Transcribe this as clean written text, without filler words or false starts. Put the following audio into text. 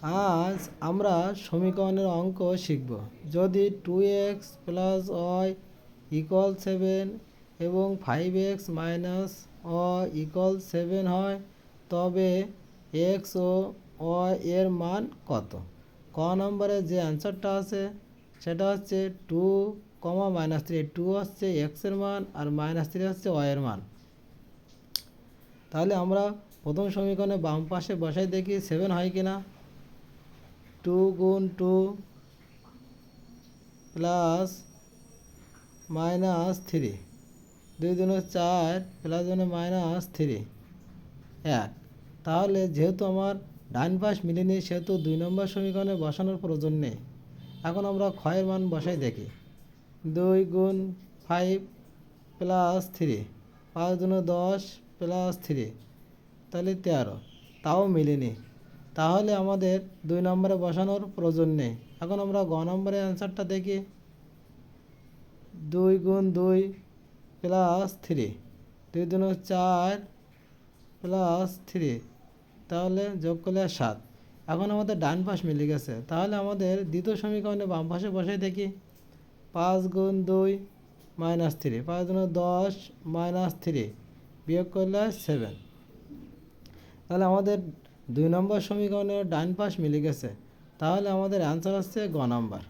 আজ আমরা সমীকরণের অঙ্ক শিখব। যদি 2x প্লাস ওয়াই ইকুয়াল 7 এবং 5x মাইনাস ওয়াই ইকুয়াল 7 হয়, তবে x ও ওয়াই এর মান কত? ক নম্বরে যে অ্যান্সারটা আছে সেটা হচ্ছে 2, -3। 2 হচ্ছে এক্সের মান আর -3 হচ্ছে ওয়াইয়ের মান। তাহলে আমরা প্রথম সমীকরণে বাম পাশে বসাই দেখি 7 হয় কি না। 2 গুণ 2 প্লাস -3, 2 দুগুণে 4 প্লাস -3 1। তাহলে যেহেতু আমার ডান পাশ মিলেনি, সেহেতু 2 নম্বর সমীকরণে বসানোর প্রয়োজন নেই। এখন আমরা ক্ষয়ের মান বসাই দেখি। 2 গুণ 5 প্লাস 3, 5 দুগুণে 10 প্লাস 3, তাহলে 13, তাও মিলেনি। তাহলে আমাদের 2 নম্বরে বসানোর প্রয়োজন নেই। এখন আমরা গ নম্বরের অ্যান্সারটা দেখি। 2 গুণ 2 প্লাস 3, 2 দুগুণে 4 প্লাস 3, তাহলে যোগ করলে 7। এখন আমাদের ডান পাশ মিলে গেছে। তাহলে আমাদের দ্বিতীয় সমীকরণে বাম পাশে বসাই দেখি। 5 গুণ 2 -3, 5 দুগুণে 10 -3, বিয়োগ করলে 7। তাহলে আমাদের 2 নম্বর সমীকরণের ডান পাশ মিলে গেছে। তাহলে আমাদের অ্যান্সার হচ্ছে গ নম্বর।